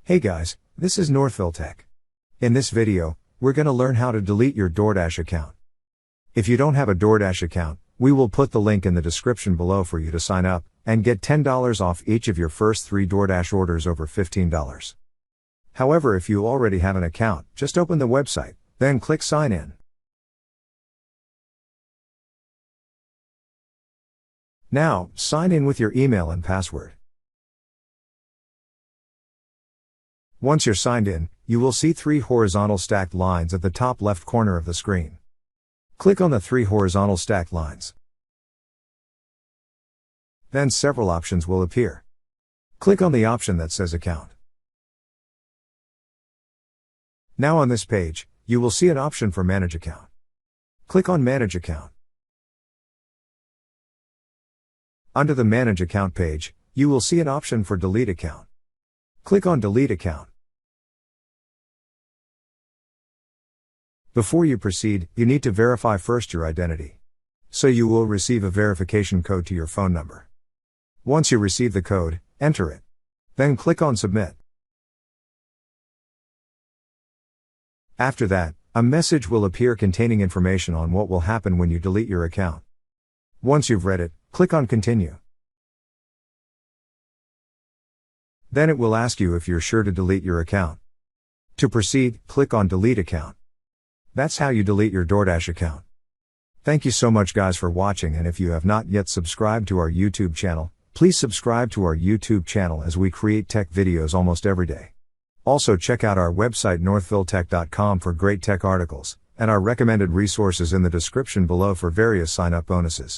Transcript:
Hey guys, this is Northville Tech. In this video, we're going to learn how to delete your DoorDash account. If you don't have a DoorDash account, we will put the link in the description below for you to sign up and get $10 off each of your first 3 DoorDash orders over $15. However, if you already have an account, just open the website, then click Sign In. Now, sign in with your email and password. Once you're signed in, you will see 3 horizontal stacked lines at the top left corner of the screen. Click on the 3 horizontal stacked lines. Then several options will appear. Click on the option that says Account. Now on this page, you will see an option for Manage Account. Click on Manage Account. Under the Manage Account page, you will see an option for Delete Account. Click on Delete Account. Before you proceed, you need to verify first your identity. So you will receive a verification code to your phone number. Once you receive the code, enter it. Then click on Submit. After that, a message will appear containing information on what will happen when you delete your account. Once you've read it, click on Continue. Then it will ask you if you're sure to delete your account. To proceed, click on Delete Account. That's how you delete your DoorDash account. Thank you so much guys for watching, and if you have not yet subscribed to our YouTube channel, please subscribe to our YouTube channel as we create tech videos almost every day. Also check out our website northvilletech.com for great tech articles, and our recommended resources in the description below for various sign-up bonuses.